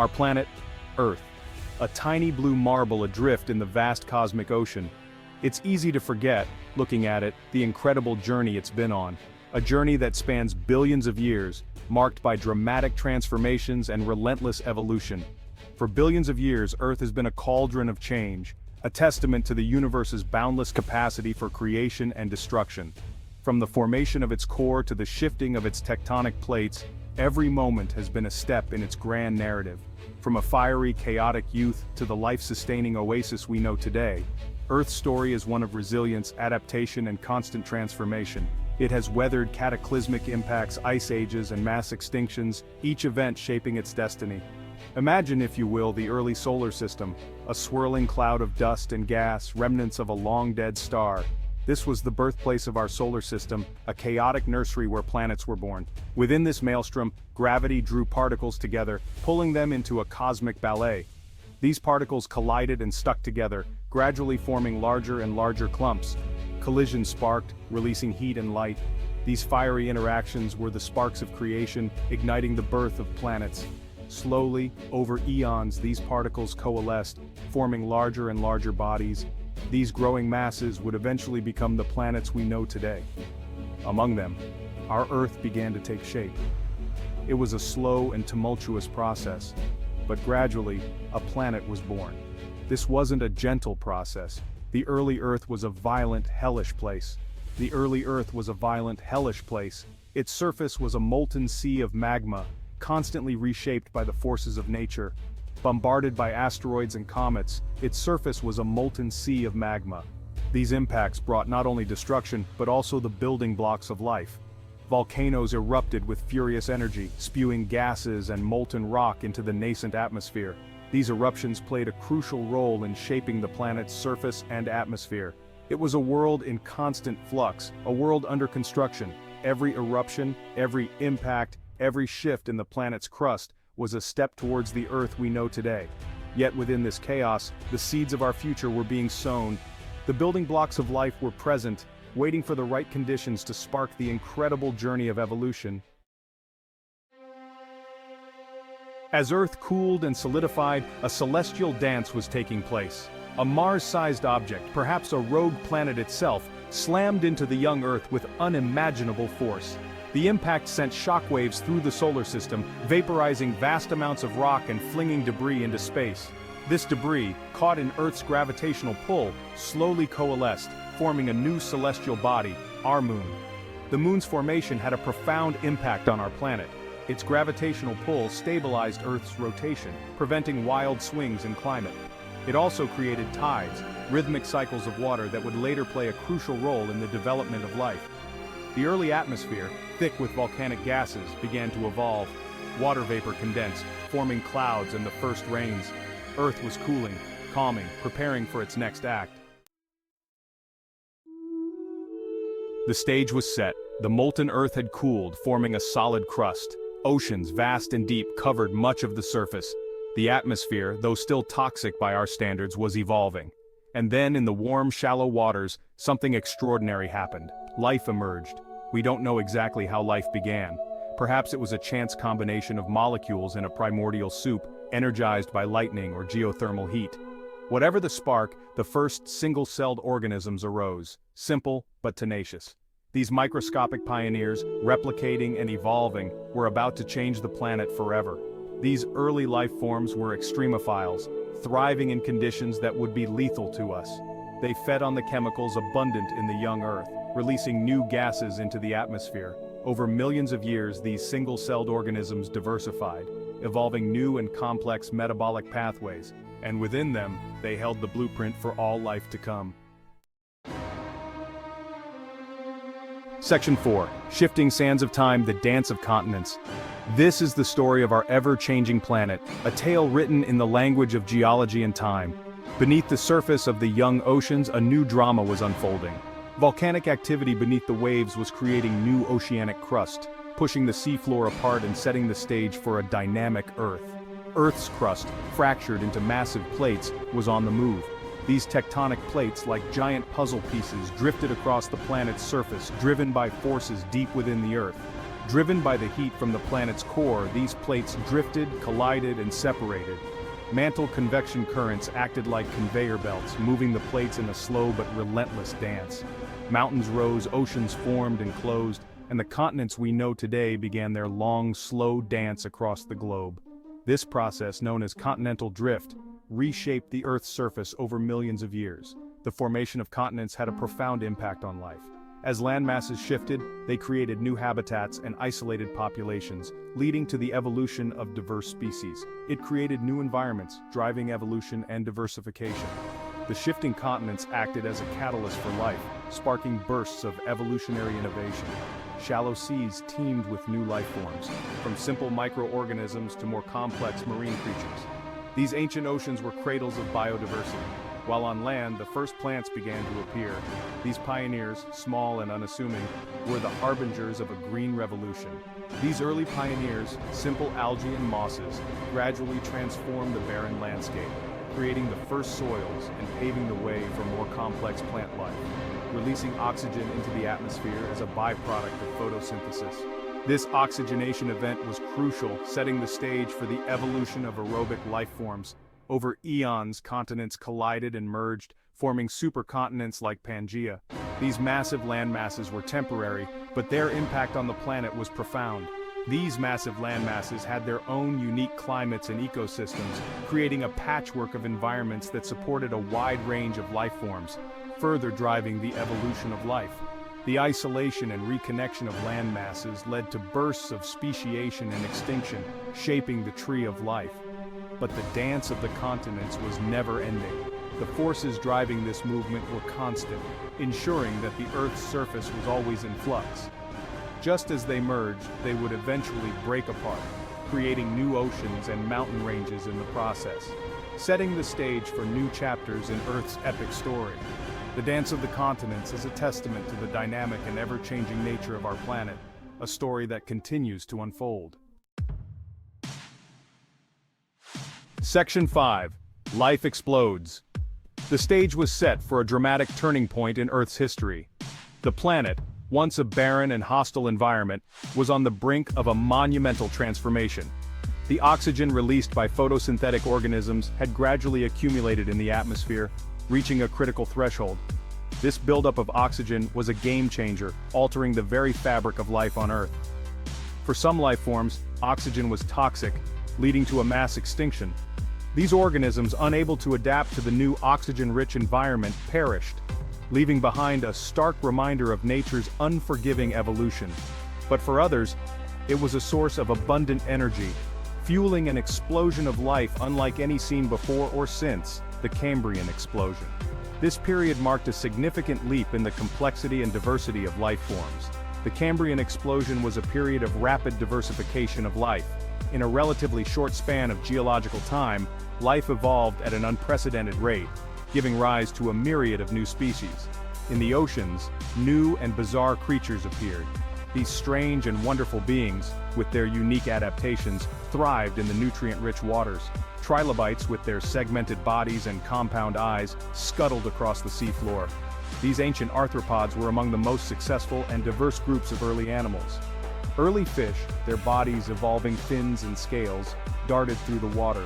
Our planet, Earth. A tiny blue marble adrift in the vast cosmic ocean. It's easy to forget, looking at it, the incredible journey it's been on. A journey that spans billions of years, marked by dramatic transformations and relentless evolution. For billions of years, Earth has been a cauldron of change, a testament to the universe's boundless capacity for creation and destruction. From the formation of its core to the shifting of its tectonic plates, every moment has been a step in its grand narrative. From a fiery, chaotic youth to the life-sustaining oasis we know today, Earth's story is one of resilience, adaptation, and constant transformation. It has weathered cataclysmic impacts, ice ages, and mass extinctions, each event shaping its destiny. Imagine, if you will, the early solar system, a swirling cloud of dust and gas, remnants of a long-dead star. This was the birthplace of our solar system, a chaotic nursery where planets were born. Within this maelstrom, gravity drew particles together, pulling them into a cosmic ballet. These particles collided and stuck together, gradually forming larger and larger clumps. Collisions sparked, releasing heat and light. These fiery interactions were the sparks of creation, igniting the birth of planets. Slowly, over eons, these particles coalesced, forming larger and larger bodies. These growing masses would eventually become the planets we know today. Among them, our Earth began to take shape. It was a slow and tumultuous process, but gradually, a planet was born. This wasn't a gentle process. The early Earth was a violent, hellish place. The early Earth was a violent, hellish place. Its surface was a molten sea of magma, constantly reshaped by the forces of nature. Bombarded by asteroids and comets, its surface was a molten sea of magma. These impacts brought not only destruction, but also the building blocks of life. Volcanoes erupted with furious energy, spewing gases and molten rock into the nascent atmosphere. These eruptions played a crucial role in shaping the planet's surface and atmosphere. It was a world in constant flux, a world under construction. Every eruption, every impact, every shift in the planet's crust was a step towards the Earth we know today. Yet within this chaos, the seeds of our future were being sown. The building blocks of life were present, waiting for the right conditions to spark the incredible journey of evolution. As Earth cooled and solidified, a celestial dance was taking place. A Mars-sized object, perhaps a rogue planet itself, slammed into the young Earth with unimaginable force. The impact sent shockwaves through the solar system, vaporizing vast amounts of rock and flinging debris into space. This debris, caught in Earth's gravitational pull, slowly coalesced, forming a new celestial body, our moon. The moon's formation had a profound impact on our planet. Its gravitational pull stabilized Earth's rotation, preventing wild swings in climate. It also created tides, rhythmic cycles of water that would later play a crucial role in the development of life. The early atmosphere, thick with volcanic gases, began to evolve. Water vapor condensed, forming clouds and the first rains. Earth was cooling, calming, preparing for its next act. The stage was set. The molten Earth had cooled, forming a solid crust. Oceans, vast and deep, covered much of the surface. The atmosphere, though still toxic by our standards, was evolving. And then, in the warm, shallow waters, something extraordinary happened. Life emerged. We don't know exactly how life began. Perhaps it was a chance combination of molecules in a primordial soup, energized by lightning or geothermal heat. Whatever the spark, the first single-celled organisms arose, simple but tenacious. These microscopic pioneers, replicating and evolving, were about to change the planet forever. These early life forms were extremophiles, thriving in conditions that would be lethal to us. They fed on the chemicals abundant in the young Earth, releasing new gases into the atmosphere. Over millions of years, these single-celled organisms diversified, evolving new and complex metabolic pathways, and within them, they held the blueprint for all life to come. Section 4. Shifting Sands of Time, the Dance of Continents. This is the story of our ever-changing planet, a tale written in the language of geology and time. Beneath the surface of the young oceans, a new drama was unfolding. Volcanic activity beneath the waves was creating new oceanic crust, pushing the seafloor apart and setting the stage for a dynamic Earth. Earth's crust, fractured into massive plates, was on the move. These tectonic plates, like giant puzzle pieces, drifted across the planet's surface, driven by forces deep within the Earth. Driven by the heat from the planet's core, these plates drifted, collided, and separated. Mantle convection currents acted like conveyor belts, moving the plates in a slow but relentless dance. Mountains rose, oceans formed and closed, and the continents we know today began their long, slow dance across the globe. This process, known as continental drift, reshaped the Earth's surface over millions of years. The formation of continents had a profound impact on life. As land masses shifted, they created new habitats and isolated populations, leading to the evolution of diverse species. It created new environments, driving evolution and diversification. The shifting continents acted as a catalyst for life, sparking bursts of evolutionary innovation. Shallow seas teemed with new life forms, from simple microorganisms to more complex marine creatures. These ancient oceans were cradles of biodiversity. While on land, the first plants began to appear. These pioneers, small and unassuming, were the harbingers of a green revolution. These early pioneers, simple algae and mosses, gradually transformed the barren landscape, creating the first soils and paving the way for more complex plant life, releasing oxygen into the atmosphere as a byproduct of photosynthesis. This oxygenation event was crucial, setting the stage for the evolution of aerobic life forms. Over eons, continents collided and merged, forming supercontinents like Pangaea. These massive landmasses were temporary, but their impact on the planet was profound. These massive landmasses had their own unique climates and ecosystems, creating a patchwork of environments that supported a wide range of life forms, further driving the evolution of life. The isolation and reconnection of landmasses led to bursts of speciation and extinction, shaping the tree of life. But the dance of the continents was never-ending. The forces driving this movement were constant, ensuring that the Earth's surface was always in flux. Just as they merged, they would eventually break apart, creating new oceans and mountain ranges in the process, setting the stage for new chapters in Earth's epic story. The dance of the continents is a testament to the dynamic and ever-changing nature of our planet, a story that continues to unfold. Section 5. Life explodes. The stage was set for a dramatic turning point in Earth's history. The planet, once a barren and hostile environment, was on the brink of a monumental transformation. The oxygen released by photosynthetic organisms had gradually accumulated in the atmosphere, reaching a critical threshold. This buildup of oxygen was a game-changer, altering the very fabric of life on Earth. For some life forms, oxygen was toxic, leading to a mass extinction. These organisms, unable to adapt to the new oxygen-rich environment, perished, leaving behind a stark reminder of nature's unforgiving evolution. But for others, it was a source of abundant energy, fueling an explosion of life unlike any seen before or since, the Cambrian explosion. This period marked a significant leap in the complexity and diversity of life forms. The Cambrian explosion was a period of rapid diversification of life. In a relatively short span of geological time, life evolved at an unprecedented rate, giving rise to a myriad of new species. In the oceans, new and bizarre creatures appeared. These strange and wonderful beings, with their unique adaptations, thrived in the nutrient-rich waters. Trilobites, with their segmented bodies and compound eyes, scuttled across the seafloor. These ancient arthropods were among the most successful and diverse groups of early animals. Early fish, their bodies evolving fins and scales, darted through the water.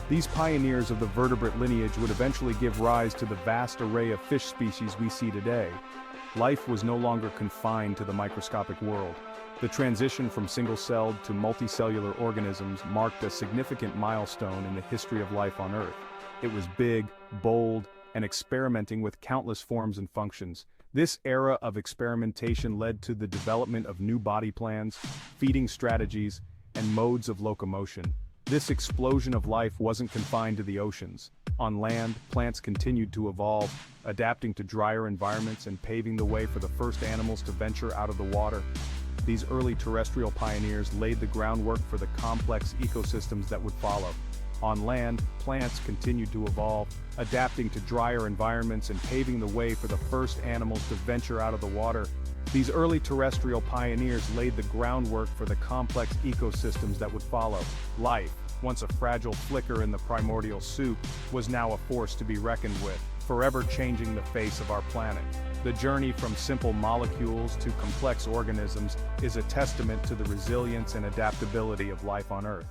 These pioneers of the vertebrate lineage would eventually give rise to the vast array of fish species we see today. Life was no longer confined to the microscopic world. The transition from single-celled to multicellular organisms marked a significant milestone in the history of life on Earth. It was big, bold, and experimenting with countless forms and functions. This era of experimentation led to the development of new body plans, feeding strategies, and modes of locomotion. This explosion of life wasn't confined to the oceans. On land, plants continued to evolve, adapting to drier environments and paving the way for the first animals to venture out of the water. These early terrestrial pioneers laid the groundwork for the complex ecosystems that would follow. On land, plants continued to evolve, adapting to drier environments and paving the way for the first animals to venture out of the water. These early terrestrial pioneers laid the groundwork for the complex ecosystems that would follow. Life, once a fragile flicker in the primordial soup, was now a force to be reckoned with. forever changing the face of our planet. The journey from simple molecules to complex organisms is a testament to the resilience and adaptability of life on Earth.